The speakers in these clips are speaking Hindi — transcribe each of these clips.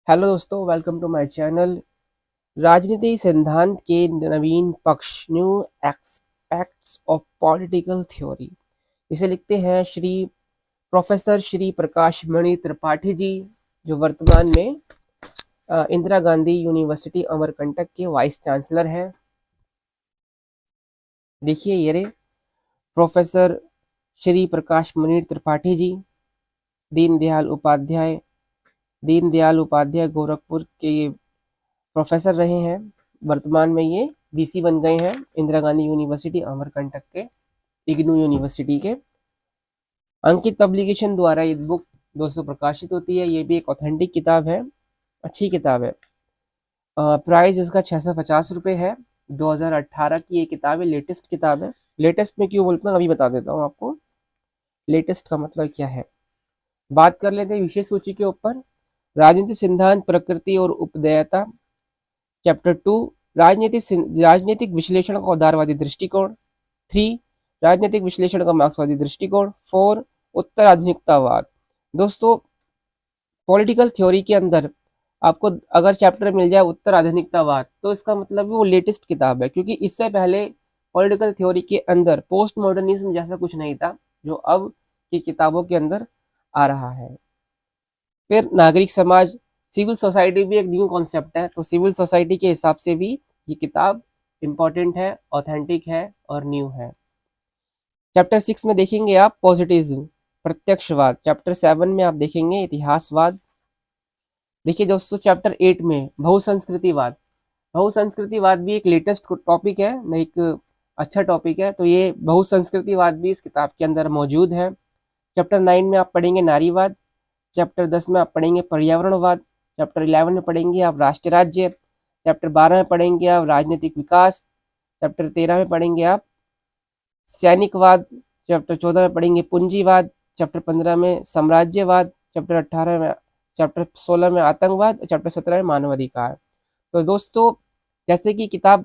हेलो दोस्तों, वेलकम टू माय चैनल। राजनीति सिद्धांत के नवीन पक्ष, new aspects of political theory. इसे लिखते हैं प्रोफेसर श्री प्रकाश मणि त्रिपाठी जी, जो वर्तमान में इंदिरा गांधी यूनिवर्सिटी अमरकंटक के वाइस चांसलर हैं। देखिए ये रे, प्रोफेसर श्री प्रकाश मणि त्रिपाठी जी, दीनदयाल उपाध्याय दीनदयाल उपाध्याय गोरखपुर के ये प्रोफेसर रहे हैं। वर्तमान में ये वीसी बन गए हैं इंदिरा गांधी यूनिवर्सिटी अमरकंटक के, इग्नू यूनिवर्सिटी के। अंकित पब्लिकेशन द्वारा ये बुक दोस्तों प्रकाशित होती है। ये भी एक ऑथेंटिक किताब है, अच्छी किताब है। प्राइस इसका 650 रुपये है। 2018 की ये किताब है, लेटेस्ट किताब है। लेटेस्ट में क्यों बोलते हैं अभी बता देता हूँ आपको, लेटेस्ट का मतलब क्या है। बात कर लेते हैं विशेष सूची के ऊपर। राजनीतिक सिद्धांत, प्रकृति और उपदेयता। चैप्टर 2, राजनीतिक विश्लेषण का उदारवादी दृष्टिकोण। 3, राजनीतिक विश्लेषण का मार्क्सवादी दृष्टिकोण। 4, उत्तर आधुनिकतावाद। दोस्तों, पॉलिटिकल थ्योरी के अंदर आपको अगर चैप्टर मिल जाए उत्तर आधुनिकतावाद, तो इसका मतलब वो लेटेस्ट किताब है, क्योंकि इससे पहले पॉलिटिकल थ्योरी के अंदर पोस्ट मॉडर्निज्म जैसा कुछ नहीं था जो अब की किताबों के अंदर आ रहा है। फिर नागरिक समाज, सिविल सोसाइटी भी एक न्यू कॉन्सेप्ट है, तो सिविल सोसाइटी के हिसाब से भी ये किताब इम्पोर्टेंट है, ऑथेंटिक है और न्यू है। चैप्टर 6 में देखेंगे आप पॉजिटिज्म, प्रत्यक्षवाद। चैप्टर 7 में आप देखेंगे इतिहासवाद। देखिए दोस्तों, चैप्टर 8 में बहुसंस्कृतिवाद। बहुसंस्कृतिवाद भी एक लेटेस्ट टॉपिक है, एक अच्छा टॉपिक है, तो ये बहुसंस्कृतिवाद भी इस किताब के अंदर मौजूद है। चैप्टर 9 में आप पढ़ेंगे नारीवाद। चैप्टर 10 में आप पढ़ेंगे पर्यावरणवाद। चैप्टर 11 में पढ़ेंगे आप राष्ट्र राज्य। चैप्टर 12 में पढ़ेंगे आप राजनीतिक विकास। चैप्टर 13 में पढ़ेंगे आप सैनिकवाद। चैप्टर 14 में पढ़ेंगे पूंजीवाद। चैप्टर 15 में साम्राज्यवाद। चैप्टर 16 में आतंकवाद। चैप्टर 17 में मानवाधिकार। तो दोस्तों, जैसे कि किताब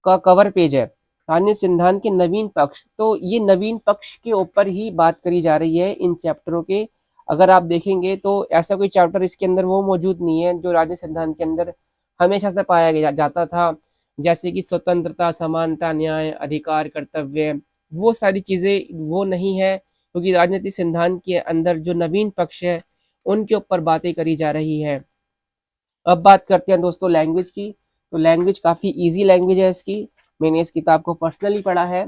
का कवर पेज है राजनीतिक सिद्धांत के नवीन पक्ष, तो ये नवीन पक्ष के ऊपर ही बात करी जा रही है इन चैप्टरों के। अगर आप देखेंगे तो ऐसा कोई चैप्टर इसके अंदर वो मौजूद नहीं है जो राजनीतिक सिद्धांत के अंदर हमेशा से पाया गया जाता था, जैसे कि स्वतंत्रता, समानता, न्याय, अधिकार, कर्तव्य। वो सारी चीजें वो नहीं है, क्योंकि राजनीतिक सिद्धांत के अंदर जो नवीन पक्ष है उनके ऊपर बातें करी जा रही है। अब बात करते हैं दोस्तों लैंग्वेज की। तो लैंग्वेज काफ़ी इजी लैंग्वेज है इसकी। मैंने इस किताब को पर्सनली पढ़ा है,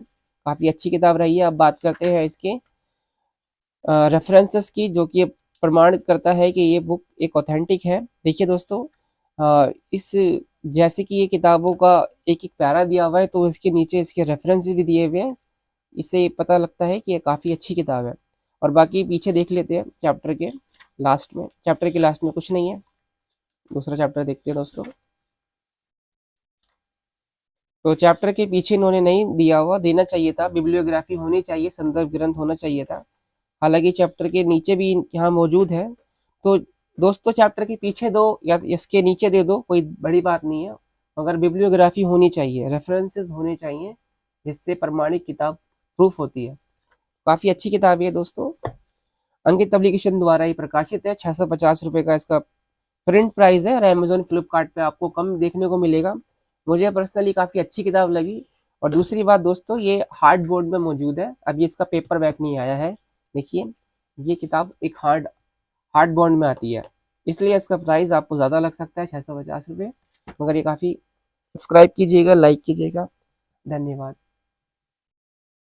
काफ़ी अच्छी किताब रही है। अब बात करते हैं इसके रेफरेंसेस की, जो कि प्रमाणित करता है कि ये बुक एक ऑथेंटिक है। देखिए दोस्तों, इस जैसे कि ये किताबों का एक एक पैरा दिया हुआ है, तो इसके नीचे इसके रेफरेंस भी दिए हुए हैं। इससे पता लगता है कि ये काफ़ी अच्छी किताब है। और बाकी पीछे देख लेते हैं चैप्टर के लास्ट में। चैप्टर के लास्ट में कुछ नहीं है। दूसरा चैप्टर देखते हैं दोस्तों। तो चैप्टर के पीछे इन्होंने नहीं दिया हुआ, देना चाहिए था, बिब्लियोग्राफी होनी चाहिए, संदर्भ ग्रंथ होना चाहिए था। हालांकि चैप्टर के नीचे भी यहाँ मौजूद है। तो दोस्तों, चैप्टर के पीछे दो या इसके नीचे दे दो, कोई बड़ी बात नहीं है, मगर बिब्लियोग्राफी होनी चाहिए, रेफरेंसेस होने चाहिए, जिससे प्रमाणिक किताब प्रूफ होती है। काफ़ी अच्छी किताब है दोस्तों। अंकित पब्लिकेशन द्वारा ही प्रकाशित है। 650 रुपये का इसका प्रिंट प्राइस है, और अमेजोन फ्लिपकार्ट पे आपको कम देखने को मिलेगा। मुझे पर्सनली काफ़ी अच्छी किताब लगी। और दूसरी बात दोस्तों, ये हार्ड बोर्ड में मौजूद है, अभी इसका पेपर बैक नहीं आया है। देखिए, ये किताब एक हार्ड बॉन्ड में आती है, इसलिए इसका प्राइस आपको ज़्यादा लग सकता है, 650 रुपये। मगर ये काफ़ी, सब्सक्राइब कीजिएगा, लाइक कीजिएगा। धन्यवाद।